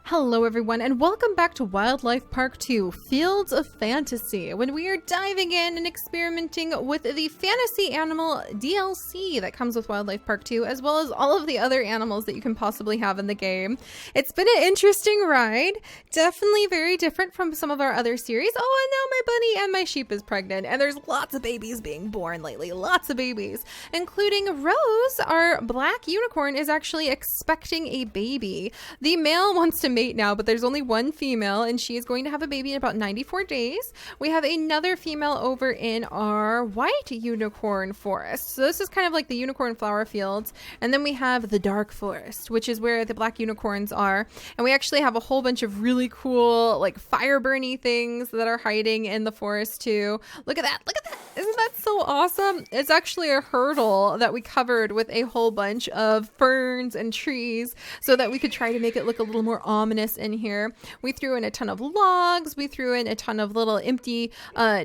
Hello everyone and welcome back to Wildlife Park 2, Fields of Fantasy, when we are diving in and experimenting with the fantasy animal DLC that comes with Wildlife Park 2, as well as all of the other animals that you can possibly have in the game. It's been an interesting ride, definitely very different from some of our other series. Oh, and now my bunny and my sheep is pregnant, and there's lots of babies being born lately, lots of babies, including Rose, our black unicorn, is actually expecting a baby. The male wants to mate now, but there's only one female and she is going to have a baby in about 94 days. We have another female over in our white unicorn forest. So this is kind of like the unicorn flower fields. And then we have the dark forest, which is where the black unicorns are. And we actually have a whole bunch of really cool, like fire burny things that are hiding in the forest too. Look at that. Look at that. Isn't that so awesome? It's actually a hurdle that we covered with a whole bunch of ferns and trees so that we could try to make it look a little more ominous in here. We threw in a ton of logs, we threw in a ton of little empty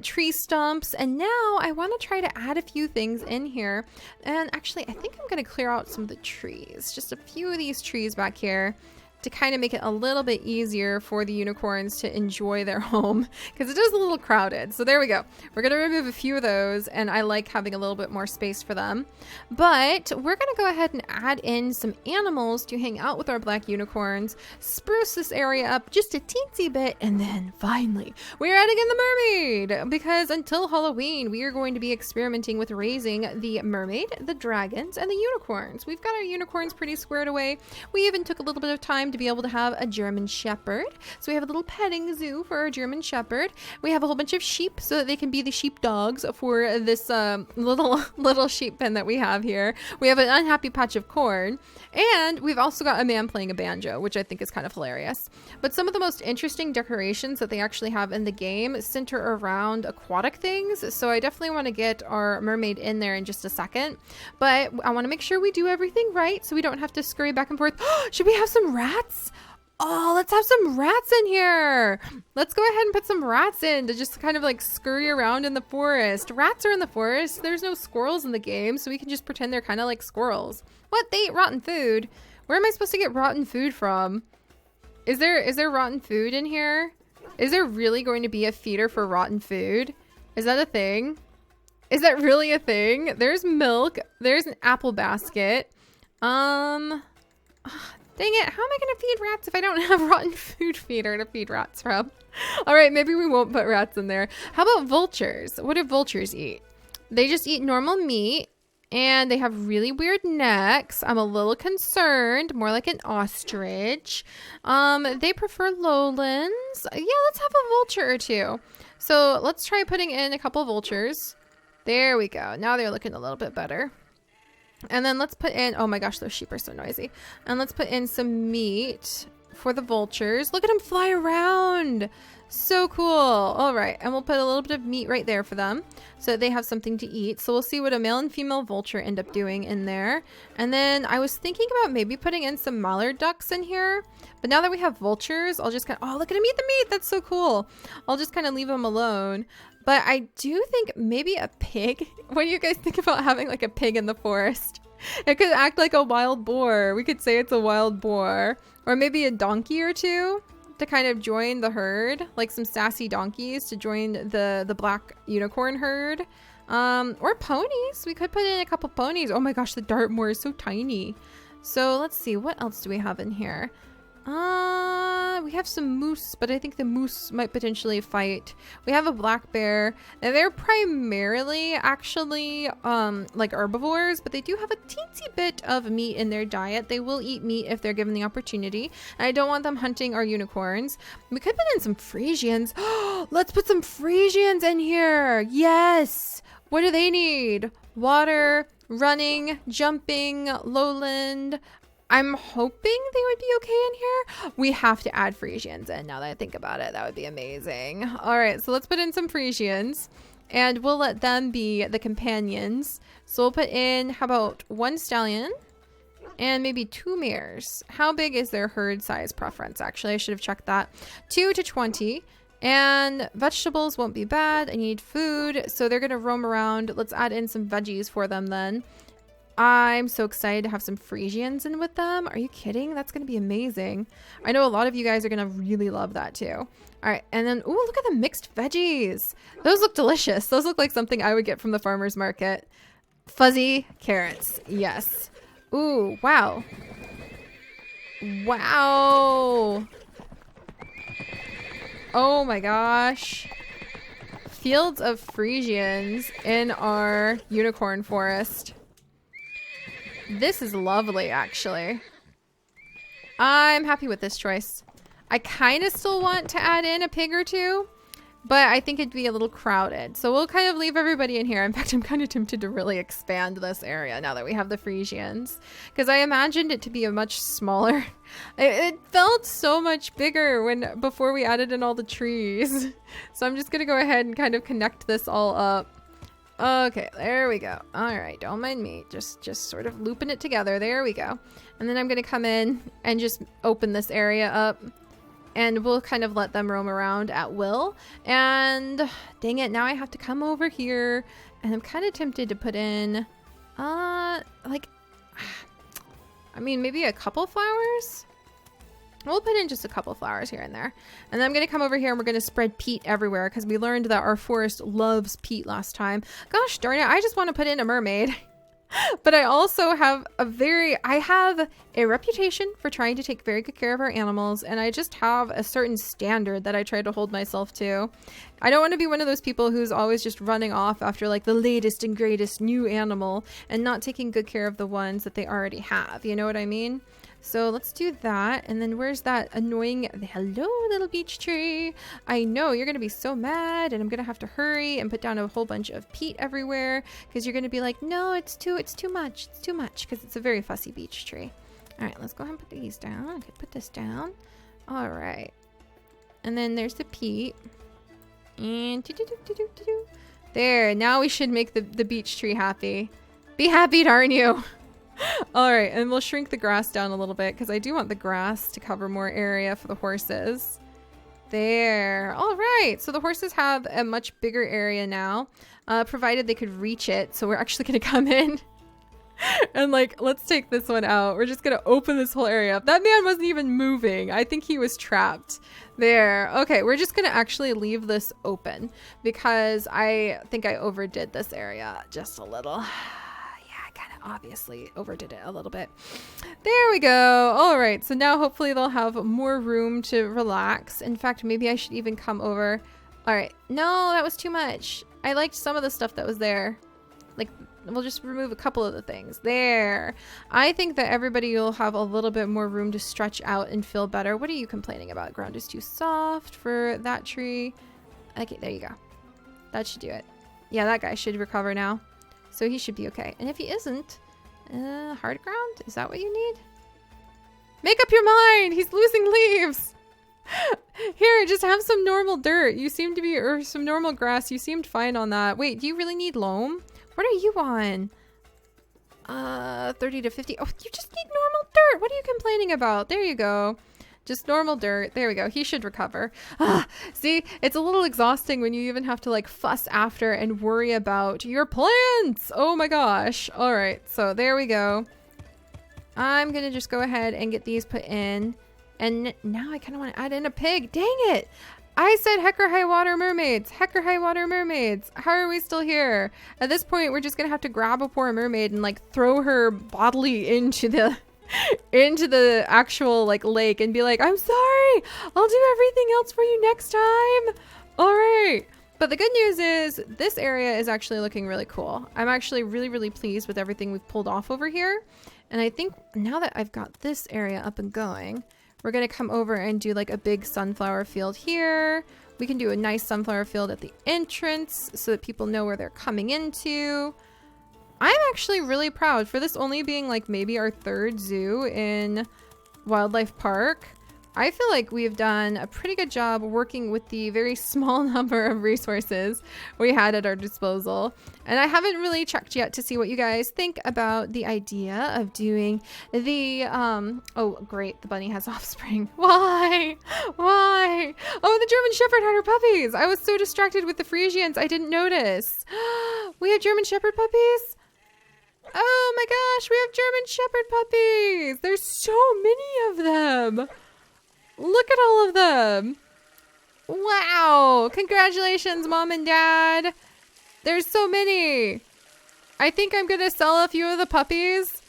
tree stumps, and now I want to try to add a few things in here. And actually I think I'm going to clear out some of the trees, just a few of these trees back here, to kind of make it a little bit easier for the unicorns to enjoy their home, because it is a little crowded. So there we go. We're going to remove a few of those, and I like having a little bit more space for them. But we're going to go ahead and add in some animals to hang out with our black unicorns, spruce this area up just a teensy bit, and then finally we're adding in the mermaid, because until Halloween we are going to be experimenting with raising the mermaid, the dragons, and the unicorns. We've got our unicorns pretty squared away. We even took a little bit of time to be able to have a German Shepherd. So we have a little petting zoo for our German Shepherd. We have a whole bunch of sheep so that they can be the sheep dogs for this little sheep pen that we have here. We have an unhappy patch of corn, and we've also got a man playing a banjo, which I think is kind of hilarious. But some of the most interesting decorations that they actually have in the game center around aquatic things. So I definitely want to get our mermaid in there in just a second, but I want to make sure we do everything right so we don't have to scurry back and forth. Should we have some rats? Oh, let's have some rats in here. Let's go ahead and put some rats in to just kind of like scurry around in the forest. Rats are in the forest. There's no squirrels in the game, so we can just pretend they're kind of like squirrels. What? They eat rotten food? Where am I supposed to get rotten food from? Is there rotten food in here? Is there really going to be a feeder for rotten food? Is that a thing? Is that really a thing? There's milk. There's an apple basket. Dang it, how am I going to feed rats if I don't have rotten food feeder to feed rats from? All right, maybe we won't put rats in there. How about vultures? What do vultures eat? They just eat normal meat, and they have really weird necks. I'm a little concerned, more like an ostrich. They prefer lowlands. Yeah, let's have a vulture or two. So let's try putting in a couple vultures. There we go. Now they're looking a little bit better. And then let's put in, oh my gosh, those sheep are so noisy. And let's put in some meat for the vultures. Look at them fly around. So cool. All right. And we'll put a little bit of meat right there for them so that they have something to eat. So we'll see what a male and female vulture end up doing in there. And then I was thinking about maybe putting in some mallard ducks in here. But now that we have vultures, I'll just kind of, oh, look at them eat the meat. That's so cool. I'll just kind of leave them alone. But I do think maybe a pig. What do you guys think about having like a pig in the forest? It could act like a wild boar. We could say it's a wild boar. Or maybe a donkey or two to kind of join the herd. Like some sassy donkeys to join the black unicorn herd. Or ponies. We could put in a couple ponies. Oh my gosh, the Dartmoor is so tiny. So let's see. What else do we have in here? We have some moose, but I think the moose might potentially fight. We have a black bear, and they're primarily actually like herbivores, but they do have a teensy bit of meat in their diet. They will eat meat if they're given the opportunity, and I don't want them hunting our unicorns. We could put in some Friesians. Let's put some Friesians in here. Yes. What do they need? Water, running, jumping, lowland. I'm hoping they would be okay in here. We have to add Friesians in now that I think about it. That would be amazing. All right, so let's put in some Friesians and we'll let them be the companions. So we'll put in, how about one stallion and maybe 2 mares. How big is their herd size preference? Actually, I should have checked that. 2 to 20. And vegetables won't be bad. I need food, so they're going to roam around. Let's add in some veggies for them then. I'm so excited to have some Friesians in with them. Are you kidding? That's going to be amazing. I know a lot of you guys are going to really love that too. All right. And then, ooh, look at the mixed veggies. Those look delicious. Those look like something I would get from the farmer's market. Fuzzy carrots. Yes. Ooh, wow. Wow. Oh my gosh. Fields of Friesians in our unicorn forest. This is lovely, actually. I'm happy with this choice. I kind of still want to add in a pig or two, but I think it'd be a little crowded. So we'll kind of leave everybody in here. In fact, I'm kind of tempted to really expand this area now that we have the Friesians, because I imagined it to be a much smaller. It felt so much bigger before we added in all the trees. So I'm just going to go ahead and kind of connect this all up. Okay, there we go. All right, don't mind me. Just sort of looping it together. There we go. And then I'm going to come in and just open this area up. And we'll kind of let them roam around at will. And dang it, now I have to come over here. And I'm kind of tempted to put in, maybe a couple flowers. We'll put in just a couple flowers here and there. And then I'm going to come over here and we're going to spread peat everywhere because we learned that our forest loves peat last time. Gosh darn it, I just want to put in a mermaid. But I also have I have a reputation for trying to take very good care of our animals, and I just have a certain standard that I try to hold myself to. I don't want to be one of those people who's always just running off after like the latest and greatest new animal and not taking good care of the ones that they already have. You know what I mean? So let's do that. And then where's that annoying, hello little beech tree. I know you're going to be so mad, and I'm going to have to hurry and put down a whole bunch of peat everywhere because you're going to be like, no, it's too much. It's too much because it's a very fussy beech tree. All right, let's go ahead and put these down. I could put this down. All right. And then there's the peat. And there, now we should make the beech tree happy. Be happy, darn you. All right, and we'll shrink the grass down a little bit because I do want the grass to cover more area for the horses. There. All right, so the horses have a much bigger area now, provided they could reach it. So we're actually going to come in and let's take this one out. We're just going to open this whole area up. That man wasn't even moving. I think he was trapped. There. Okay, we're just going to actually leave this open because I think I overdid this area just a little. Obviously overdid it a little bit. There we go. All right, so now hopefully they'll have more room to relax. In fact, maybe I should even come over. All right, no, that was too much. I liked some of the stuff that was there. We'll just remove a couple of the things there. I think that everybody will have a little bit more room to stretch out and feel better. What are you complaining about? Ground is too soft for that tree. Okay, there you go. That should do it. Yeah, that guy should recover now. So he should be okay. And if he isn't, hard ground? Is that what you need? Make up your mind! He's losing leaves! Here, just have some normal dirt. You seem to be, or some normal grass. You seemed fine on that. Wait, do you really need loam? What are you on? 30 to 50. Oh, you just need normal dirt. What are you complaining about? There you go. Just normal dirt. There we go. He should recover. See, it's a little exhausting when you even have to fuss after and worry about your plants. Oh my gosh. All right. So there we go. I'm going to just go ahead and get these put in. And now I kind of want to add in a pig. Dang it. I said heck or high water mermaids. Heck or high water mermaids. How are we still here? At this point, we're just going to have to grab a poor mermaid and throw her bodily into the actual lake and be like, I'm sorry, I'll do everything else for you next time. All right. But the good news is this area is actually looking really cool. I'm actually really pleased with everything we've pulled off over here. And I think now that I've got this area up and going, we're going to come over and do a big sunflower field here. We can do a nice sunflower field at the entrance so that people know where they're coming into. I'm actually really proud for this only being maybe our third zoo in Wildlife Park. I feel like we've done a pretty good job working with the very small number of resources we had at our disposal. And I haven't really checked yet to see what you guys think about the idea of doing the, oh great, the bunny has offspring. Why? Why? Oh, the German Shepherd had her puppies. I was so distracted with the Friesians, I didn't notice. We have German Shepherd puppies? Oh my gosh, we have German Shepherd puppies. There's so many of them. Look at all of them. Wow. Congratulations, Mom and Dad. There's so many. I think I'm going to sell a few of the puppies.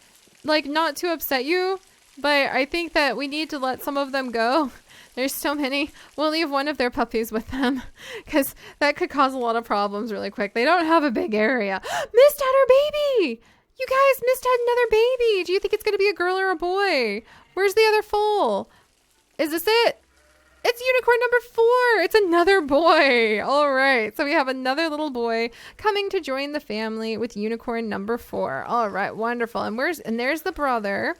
Like, not to upset you, but I think that we need to let some of them go. There's so many. We'll leave one of their puppies with them because that could cause a lot of problems really quick. They don't have a big area. Mist had her baby. You guys, Mist had another baby. Do you think it's going to be a girl or a boy? Where's the other foal? Is this it? It's unicorn number 4. It's another boy. All right. So we have another little boy coming to join the family with unicorn number 4. All right. Wonderful. And there's the brother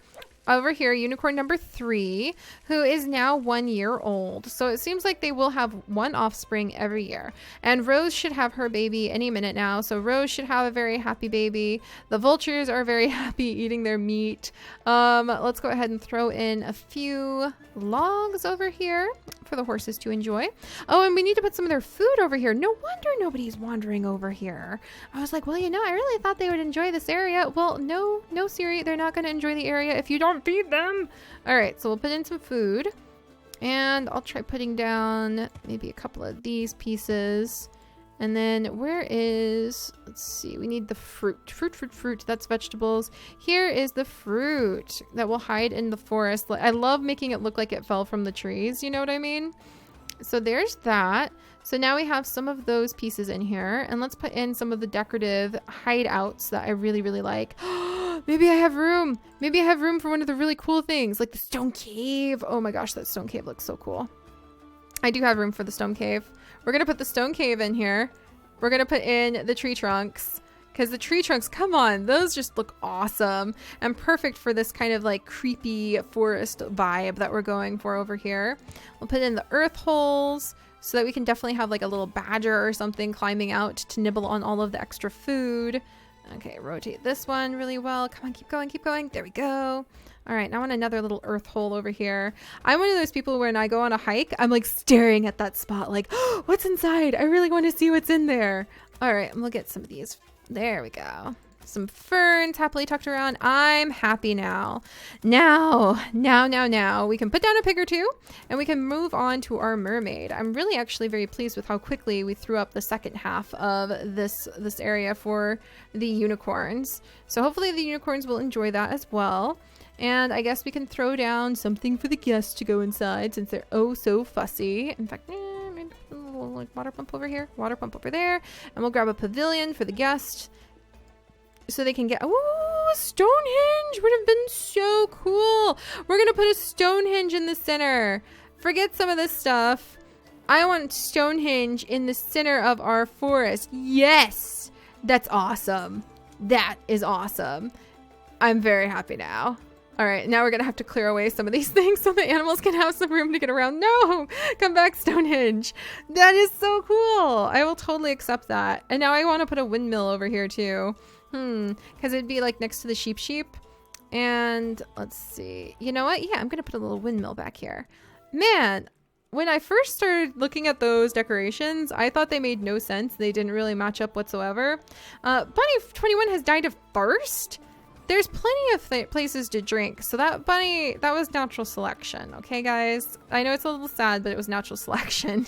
over here, unicorn number 3, who is now 1 year old. So it seems like they will have one offspring every year. And Rose should have her baby any minute now. So Rose should have a very happy baby. The vultures are very happy eating their meat. Let's go ahead and throw in a few logs over here for the horses to enjoy. Oh, and we need to put some of their food over here. No wonder nobody's wandering over here. I was like, well, you know, I really thought they would enjoy this area. Well, no, Siri, they're not going to enjoy the area if you don't feed them. All right, so we'll put in some food, and I'll try putting down maybe a couple of these pieces. And then where is, let's see, we need the fruit. Fruit. That's vegetables. Here is the fruit that will hide in the forest. I love making it look like it fell from the trees. You know what I mean? So there's that. So now we have some of those pieces in here. And let's put in some of the decorative hideouts that I really, really like. Maybe I have room. Maybe I have room for one of the really cool things, like the stone cave. Oh my gosh, that stone cave looks so cool. I do have room for the stone cave. We're going to put the stone cave in here. We're going to put in the tree trunks, because the tree trunks, come on, those just look awesome and perfect for this kind of like creepy forest vibe that we're going for over here. We'll put in the earth holes so that we can definitely have like a little badger or something climbing out to nibble on all of the extra food. Okay, rotate this one really well. Come on, keep going, keep going. There we go. All right, now I want another little earth hole over here. I'm one of those people where when I go on a hike, I'm like staring at that spot like, oh, what's inside? I really want to see what's in there. All right, I'm gonna get some of these. There we go. Some ferns happily tucked around. I'm happy now. Now, we can put down a pig or two and we can move on to our mermaid. I'm really actually very pleased with how quickly we threw up the second half of this area for the unicorns. So hopefully the unicorns will enjoy that as well. And I guess we can throw down something for the guests to go inside since they're oh so fussy. In fact, maybe a little like water pump over here, water pump over there. And we'll grab a pavilion for the guest so they can get, oh, a Stonehenge would have been so cool. We're going to put a Stonehenge in the center. Forget some of this stuff. I want Stonehenge in the center of our forest. Yes, that's awesome. That is awesome. I'm very happy now. All right, now we're going to have to clear away some of these things so the animals can have some room to get around. No, come back, Stonehenge. That is so cool. I will totally accept that. And now I want to put a windmill over here too. Because it'd be like next to the sheep. And let's see. You know what? Yeah, I'm going to put a little windmill back here. Man, when I first started looking at those decorations, I thought they made no sense. They didn't really match up whatsoever. Bunny 21 has died of thirst. There's plenty of places to drink. So that bunny, that was natural selection. Okay, guys? I know it's a little sad, but it was natural selection.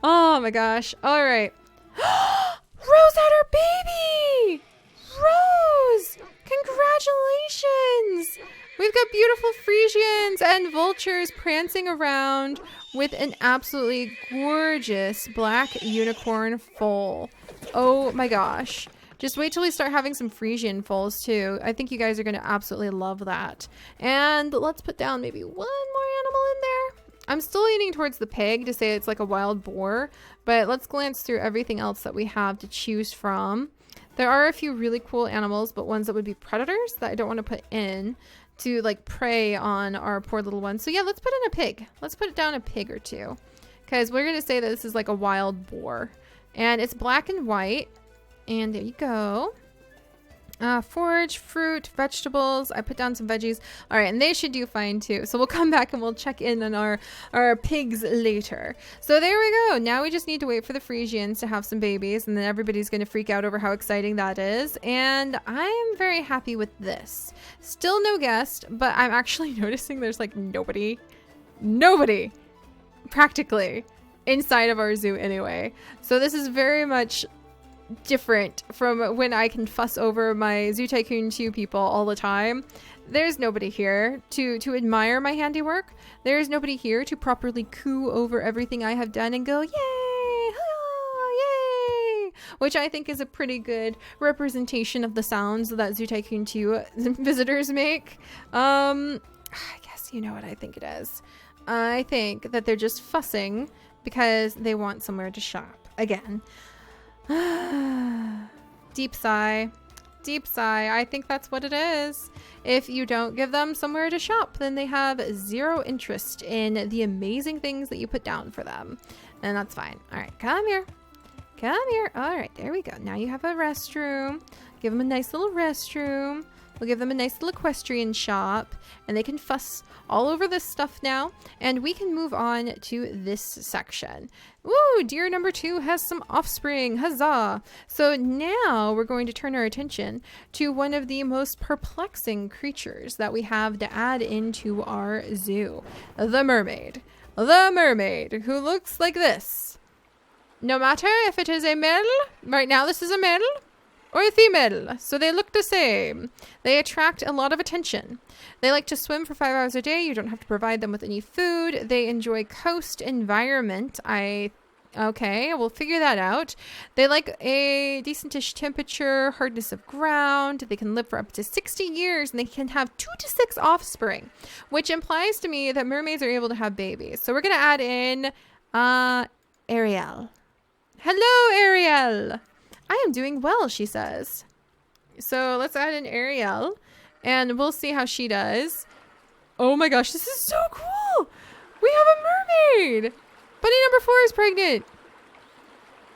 Oh my gosh. All right. Rose had her baby! Rose! Congratulations! We've got beautiful Friesians and vultures prancing around with an absolutely gorgeous black unicorn foal. Oh my gosh. Just wait till we start having some Friesian foals too. I think you guys are going to absolutely love that. And let's put down maybe one more animal in there. I'm still leaning towards the pig to say it's like a wild boar, but let's glance through everything else that we have to choose from. There are a few really cool animals, but ones that would be predators that I don't want to put in to like prey on our poor little ones. So yeah, let's put in a pig. Let's put down a pig or two because we're going to say that this is like a wild boar and it's black and white. And there you go. Forage, fruit, vegetables. I put down some veggies. All right, and they should do fine too. So we'll come back and we'll check in on our pigs later. So there we go. Now we just need to wait for the Friesians to have some babies, and then everybody's going to freak out over how exciting that is. And I'm very happy with this. Still no guest, but I'm actually noticing there's like nobody practically inside of our zoo anyway. So this is very much different from when I can fuss over my Zoo Tycoon 2 people all the time. There's nobody here to admire my handiwork. There's nobody here to properly coo over everything I have done and go, yay, oh, yay, which I think is a pretty good representation of the sounds that Zoo Tycoon 2 visitors make. I guess you know what I think it is. I think that they're just fussing because they want somewhere to shop again. Deep sigh. Deep sigh. I think that's what it is. If you don't give them somewhere to shop, then they have zero interest in the amazing things that you put down for them. And that's fine. All right, come here. Come here. All right, there we go. Now you have a restroom. Give them a nice little restroom. We'll give them a nice little equestrian shop, and they can fuss all over this stuff now, and we can move on to this section. Ooh, deer number 2 has some offspring. Huzzah! So now we're going to turn our attention to one of the most perplexing creatures that we have to add into our zoo. The mermaid. The mermaid, who looks like this. No matter if it is a male, right now this is a male, or a female, so they look the same. They attract a lot of attention. They like to swim for 5 hours a day. You don't have to provide them with any food. They enjoy coast environment. Okay, we'll figure that out. They like a decentish temperature, hardness of ground. They can live for up to 60 years, and they can have 2 to 6 offspring, which implies to me that mermaids are able to have babies. So we're going to add in Ariel. Hello, Ariel. I am doing well, she says. So let's add in Ariel, and we'll see how she does. Oh my gosh, this is so cool. We have a mermaid. Bunny number 4 is pregnant.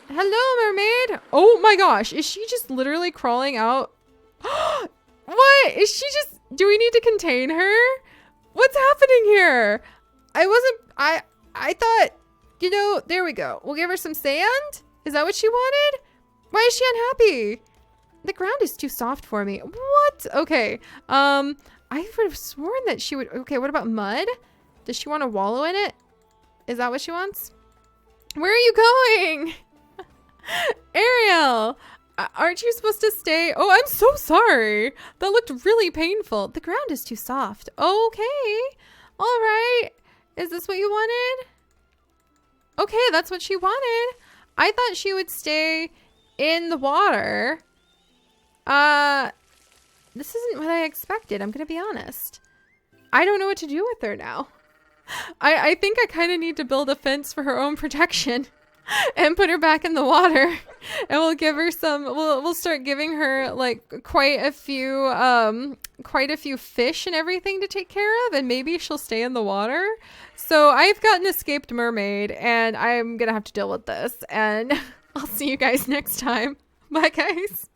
Hello, mermaid. Oh my gosh, is she just literally crawling out? What? Is she just... Do we need to contain her? What's happening here? I thought, you know, there we go. We'll give her some sand. Is that what she wanted? Why is she unhappy? The ground is too soft for me. What? Okay. I would have sworn that she would... Okay, what about mud? Does she want to wallow in it? Is that what she wants? Where are you going? Ariel, aren't you supposed to stay? Oh, I'm so sorry. That looked really painful. The ground is too soft. Okay. All right. Is this what you wanted? Okay, that's what she wanted. I thought she would stay in the water. This isn't what I expected. I'm gonna be honest. I don't know what to do with her now. I think I kind of need to build a fence for her own protection and put her back in the water, and we'll give her some, we'll start giving her like quite a few fish and everything to take care of, and maybe she'll stay in the water. So I've got an escaped mermaid, and I'm gonna have to deal with this, and I'll see you guys next time. Bye guys.